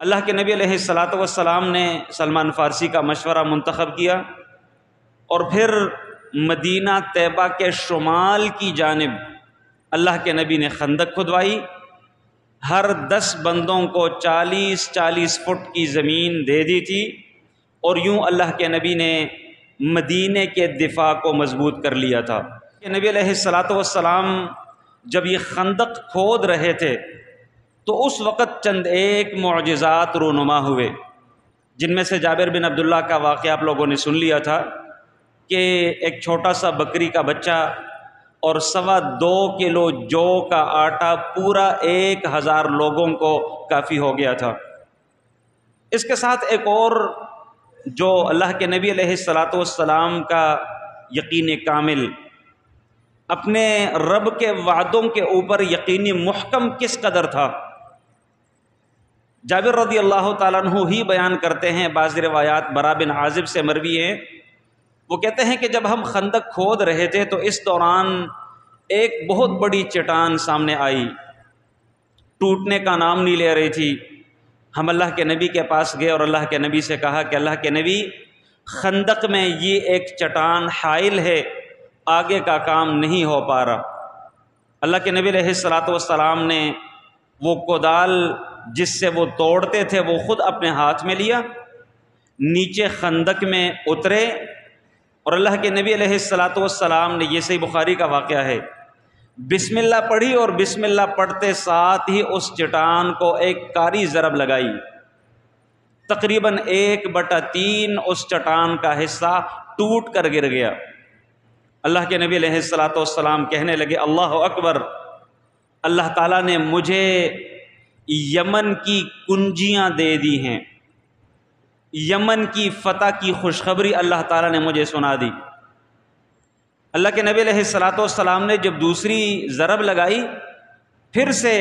اللہ کے نبی علیہ الصلاۃ والسلام نے سلمان فارسی کا مشورہ منتخب کیا اور پھر مدینہ طیبہ کے شمال کی جانب اللہ کے نبی نے خندق کھدوائی. ہر 10 بندوں کو 40 فٹ کی زمین دے دی تھی اور یوں اللہ کے نبی نے مدینے کے دفاع کو مضبوط کر لیا تھا. کہ نبی علیہ الصلاۃ والسلام جب یہ خندق کھود رہے تھے تو اس وقت چند ایک معجزات رونما ہوئے، جن میں سے جابر بن عبداللہ کا واقعہ آپ لوگوں نے سن لیا تھا کہ ایک چھوٹا سا بکری کا بچہ اور 2.25 کلو جو کا آٹا پورا 1000 لوگوں کو کافی ہو گیا تھا. اس کے ساتھ ایک اور جو اللہ کے نبی علیہ الصلاۃ والسلام کا یقین کامل، اپنے رب کے وعدوں کے اوپر یقینی محکم کس قدر تھا. جابر رضی اللہ تعالیٰ عنہ ہی بیان کرتے ہیں، بعض روایات برا بن عازب سے مروی ہیں. وہ کہتے ہیں کہ جب ہم خندق کھود رہے تھے تو اس دوران ایک بہت بڑی چٹان سامنے آئی، ٹوٹنے کا نام نہیں لے رہی تھی. ہم اللہ کے نبی کے پاس گئے اور اللہ کے نبی سے کہا کہ اللہ کے نبی، خندق میں یہ ایک چٹان حائل ہے، آگے کا کام نہیں ہو پا رہا. اللہ کے نبی علیہ الصلاۃ والسلام نے وہ کودال جس سے وہ توڑتے تھے وہ خود اپنے ہاتھ میں لیا، نیچے خندق میں اترے اور اللہ کے نبی علیہ الصلاۃ والسلام نے، یہ صحیح بخاری کا واقعہ ہے، بسم اللہ پڑھی اور بسم اللہ پڑھتے ساتھ ہی اس چٹان کو ایک کاری ضرب لگائی. تقریباً 1/3 اس چٹان کا حصہ ٹوٹ کر گر گیا. اللہ کے نبی علیہ الصلاۃ والسلام کہنے لگے، اللہ اکبر، اللہ تعالیٰ نے مجھے یمن کی کنجیاں دے دی ہیں، یمن کی فتح کی خوشخبری اللہ تعالیٰ نے مجھے سنا دی. اللہ کے نبی علیہ الصلاۃ والسلام نے جب دوسری ضرب لگائی، پھر سے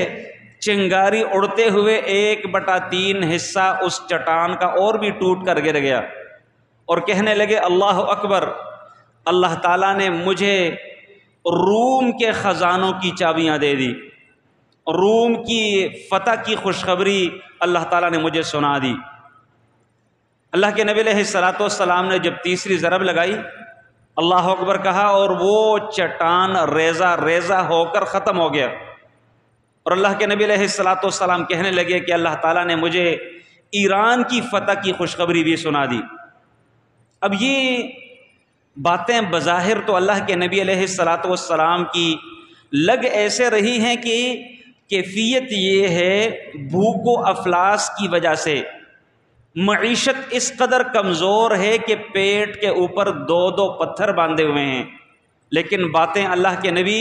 چنگاری اڑتے ہوئے 1/3 حصہ اس چٹان کا اور بھی ٹوٹ کر گر گیا اور کہنے لگے، اللہ اکبر، اللہ تعالیٰ نے مجھے روم کے خزانوں کی چابیاں دے دی، روم کی فتح کی خوشخبری اللہ تعالیٰ نے مجھے سنا دی. اللہ کے نبی علیہ الصلاۃ والسلام نے جب تیسری ضرب لگائی، اللہ اکبر کہا اور وہ چٹان ریزہ ریزہ ہو کر ختم ہو گیا. اور اللہ کے نبی علیہ الصلاۃ والسلام کہنے لگے کہ اللہ تعالیٰ نے مجھے ایران کی فتح کی خوشخبری بھی سنا دی. اب یہ باتیں بظاہر تو اللہ کے نبی علیہ الصلاۃ والسلام کی لگ ایسے رہی ہیں کہ کیفیت یہ ہے، بھوک و افلاس کی وجہ سے معیشت اس قدر کمزور ہے کہ پیٹ کے اوپر 2 پتھر باندھے ہوئے ہیں، لیکن باتیں اللہ کے نبی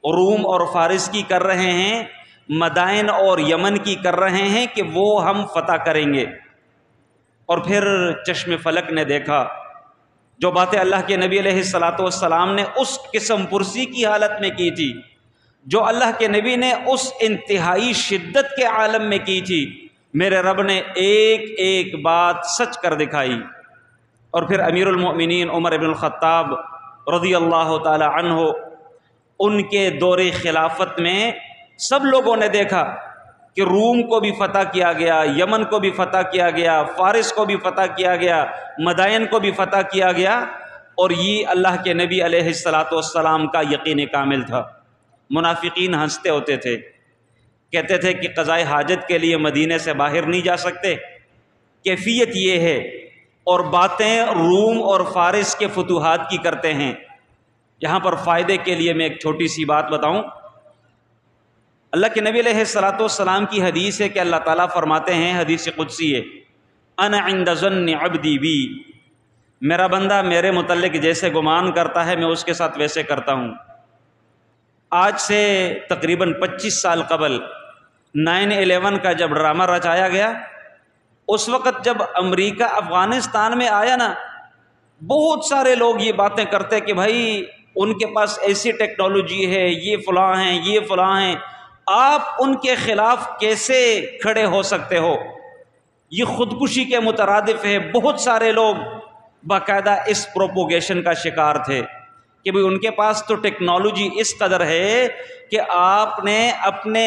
روم اور فارس کی کر رہے ہیں، مدائن اور یمن کی کر رہے ہیں کہ وہ ہم فتح کریں گے. اور پھر چشم فلک نے دیکھا جو باتیں اللہ کے نبی علیہ الصلاۃ والسلام نے اس قسم پرسی کی حالت میں کی تھی، جو اللہ کے نبی نے اس انتہائی شدت کے عالم میں کی تھی، میرے رب نے ایک ایک بات سچ کر دکھائی. اور پھر امیر المؤمنین عمر بن الخطاب رضی اللہ تعالی عنہ، ان کے دور خلافت میں سب لوگوں نے دیکھا کہ روم کو بھی فتح کیا گیا، یمن کو بھی فتح کیا گیا، فارس کو بھی فتح کیا گیا، مدائن کو بھی فتح کیا گیا. اور یہ اللہ کے نبی علیہ الصلاۃ والسلام کا یقین کامل تھا. منافقین ہنستے ہوتے تھے، کہتے تھے کہ قضائے حاجت کے لیے مدینے سے باہر نہیں جا سکتے. کیفیت یہ ہے، اور باتیں روم اور فارس کے فتوحات کی کرتے ہیں. یہاں پر فائدے کے لیے میں ایک چھوٹی سی بات بتاؤں. اللہ کے نبی علیہ الصلاۃ والسلام کی حدیث ہے کہ اللہ تعالیٰ فرماتے ہیں، حدیث قدسی ہے، انا عند ظن عبدی بی، میرا بندہ میرے متعلق جیسے گمان کرتا ہے میں اس کے ساتھ ویسے کرتا ہوں. آج سے تقریباً 25 سال قبل 9/11 کا جب ڈرامہ رچایا گیا، اس وقت جب امریکہ افغانستان میں آیا نا، بہت سارے لوگ یہ باتیں کرتے کہ بھائی ان کے پاس ایسی ٹیکنالوجی ہے، یہ فلاں ہیں، یہ فلاں ہیں، آپ ان کے خلاف کیسے کھڑے ہو سکتے ہو؟ یہ خودکشی کے مترادف ہے. بہت سارے لوگ باقاعدہ اس پروپوگیشن کا شکار تھے کہ بھئی ان کے پاس تو ٹیکنالوجی اس قدر ہے کہ آپ نے اپنے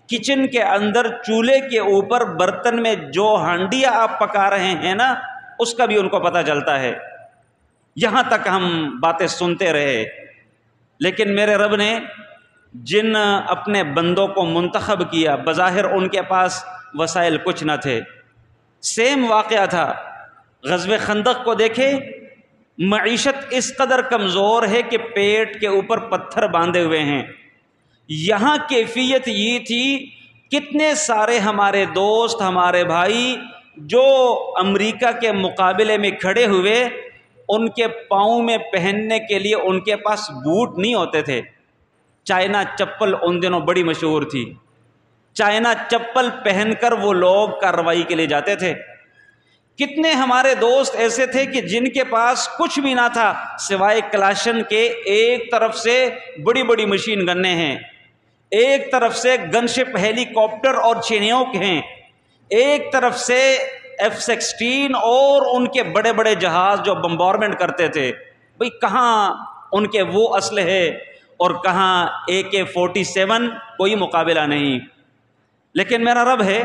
کچن کے اندر چولہے کے اوپر برتن میں جو ہانڈیاں آپ پکا رہے ہیں نا، اس کا بھی ان کو پتہ چلتا ہے۔ یہاں تک ہم باتیں سنتے رہے، لیکن میرے رب نے جن اپنے بندوں کو منتخب کیا، بظاہر ان کے پاس وسائل کچھ نہ تھے۔ سیم واقعہ تھا غزوہ خندق کو دیکھیں، معیشت اس قدر کمزور ہے کہ پیٹ کے اوپر پتھر باندھے ہوئے ہیں۔ یہاں کیفیت یہ تھی، کتنے سارے ہمارے دوست، ہمارے بھائی جو امریکہ کے مقابلے میں کھڑے ہوئے، ان کے پاؤں میں پہننے کے لیے ان کے پاس بوٹ نہیں ہوتے تھے۔ چائنا چپل ان دنوں بڑی مشہور تھی، چائنا چپل پہن کر وہ لوگ کارروائی کے لیے جاتے تھے۔ کتنے ہمارے دوست ایسے تھے کہ جن کے پاس کچھ بھی نہ تھا سوائے کلاشن کے، ایک طرف سے بڑی بڑی مشین گنیں ہیں، ایک طرف سے گن شپ ہیلی کاپٹر اور چینیوک ہیں، ایک طرف سے F-16 اور ان کے بڑے بڑے جہاز جو بمبارمنٹ کرتے تھے۔ بھئی کہاں ان کے وہ اسلحے اور کہاں AK-47، کوئی مقابلہ نہیں۔ لیکن میرا رب ہے،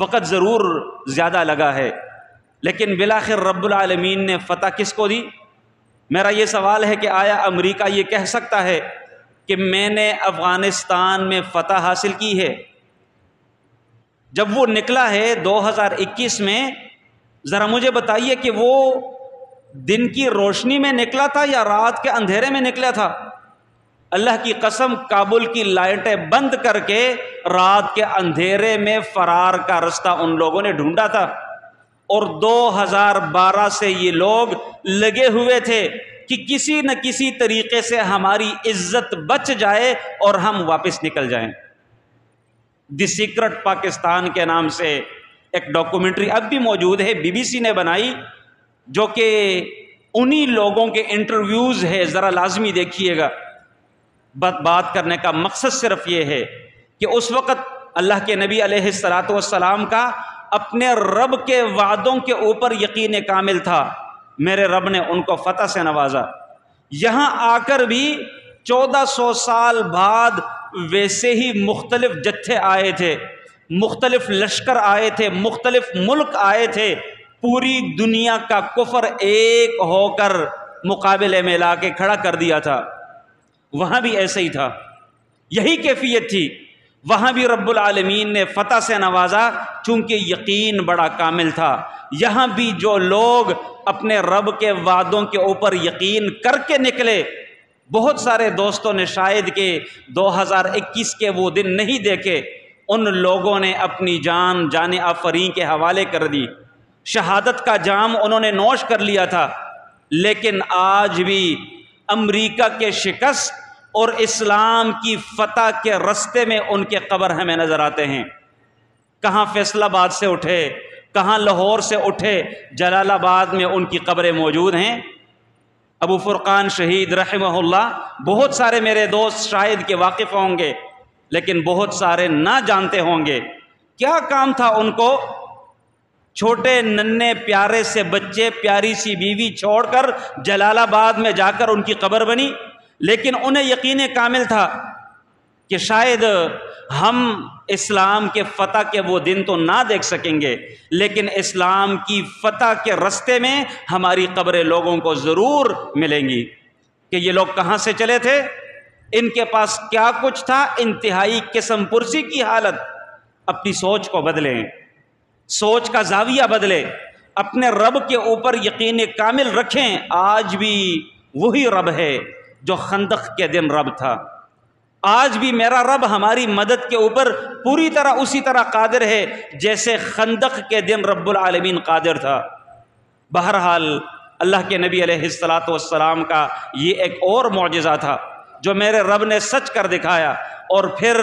وقت ضرور زیادہ لگا ہے، لیکن بالآخر رب العالمین نے فتح کس کو دی؟ میرا یہ سوال ہے کہ آیا امریکہ یہ کہہ سکتا ہے کہ میں نے افغانستان میں فتح حاصل کی ہے؟ جب وہ نکلا ہے 2021 میں، ذرا مجھے بتائیے کہ وہ دن کی روشنی میں نکلا تھا یا رات کے اندھیرے میں نکلا تھا؟ اللہ کی قسم، کابل کی لائٹیں بند کر کے رات کے اندھیرے میں فرار کا رستہ ان لوگوں نے ڈھونڈا تھا، اور 2012 سے یہ لوگ لگے ہوئے تھے کہ کسی نہ کسی طریقے سے ہماری عزت بچ جائے اور ہم واپس نکل جائیں۔ دی سیکرٹ پاکستان کے نام سے ایک ڈاکومنٹری اب بھی موجود ہے، BBC نے بنائی، جو کہ انہی لوگوں کے انٹرویوز ہے، ذرا لازمی دیکھیے گا۔ بات کرنے کا مقصد صرف یہ ہے کہ اس وقت اللہ کے نبی علیہ السلام کا اپنے رب کے وعدوں کے اوپر یقین کامل تھا۔ میرے رب نے ان کو فتح سے نوازا۔ یہاں آ کر بھی 1400 سال بعد ویسے ہی مختلف جتھے آئے تھے، مختلف لشکر آئے تھے، مختلف ملک آئے تھے، پوری دنیا کا کفر ایک ہو کر مقابلے میں لا کے کھڑا کر دیا تھا۔ وہاں بھی ایسے ہی تھا، یہی کیفیت تھی۔ وہاں بھی رب العالمین نے فتح سے نوازا چونکہ یقین بڑا کامل تھا۔ یہاں بھی جو لوگ اپنے رب کے وعدوں کے اوپر یقین کر کے نکلے، بہت سارے دوستوں نے شاید کہ 2021 کے وہ دن نہیں دیکھے، ان لوگوں نے اپنی جان آفرین کے حوالے کر دی، شہادت کا جام انہوں نے نوش کر لیا تھا۔ لیکن آج بھی امریکہ کے شکست اور اسلام کی فتح کے رستے میں ان کے قبر ہمیں نظر آتے ہیں۔ کہاں فیصل آباد سے اٹھے، کہاں لاہور سے اٹھے، جلال آباد میں ان کی قبریں موجود ہیں۔ ابو فرقان شہید رحمہ اللہ، بہت سارے میرے دوست شاید کے واقف ہوں گے، لیکن بہت سارے نہ جانتے ہوں گے کیا کام تھا ان کو۔ چھوٹے ننھے پیارے سے بچے، پیاری سی بیوی چھوڑ کر جلال آباد میں جا کر ان کی قبر بنی، لیکن انہیں یقین کامل تھا کہ شاید ہم اسلام کے فتح کے وہ دن تو نہ دیکھ سکیں گے، لیکن اسلام کی فتح کے رستے میں ہماری قبریں لوگوں کو ضرور ملیں گی۔ کہ یہ لوگ کہاں سے چلے تھے، ان کے پاس کیا کچھ تھا، انتہائی قسم پرسی کی حالت۔ اپنی سوچ کو بدلیں، سوچ کا زاویہ بدلے، اپنے رب کے اوپر یقین کامل رکھیں۔ آج بھی وہی رب ہے جو خندق کے دن رب تھا، آج بھی میرا رب ہماری مدد کے اوپر پوری طرح اسی طرح قادر ہے جیسے خندق کے دن رب العالمین قادر تھا۔ بہرحال اللہ کے نبی علیہ السلام کا یہ ایک اور معجزہ تھا جو میرے رب نے سچ کر دکھایا، اور پھر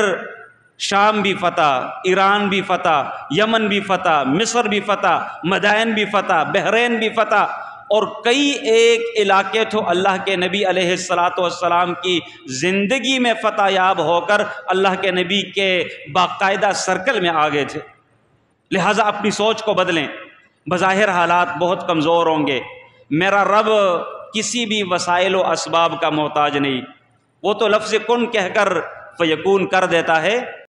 شام بھی فتح، ایران بھی فتح، یمن بھی فتح، مصر بھی فتح، مدائن بھی فتح، بحرین بھی فتح، اور کئی ایک علاقے تو اللہ کے نبی علیہ السلام کی زندگی میں فتح یاب ہو کر اللہ کے نبی کے باقاعدہ سرکل میں آ گئے تھے۔ لہٰذا اپنی سوچ کو بدلیں۔ بظاہر حالات بہت کمزور ہوں گے، میرا رب کسی بھی وسائل و اسباب کا محتاج نہیں، وہ تو لفظ کن کہہ کر فیکون کر دیتا ہے۔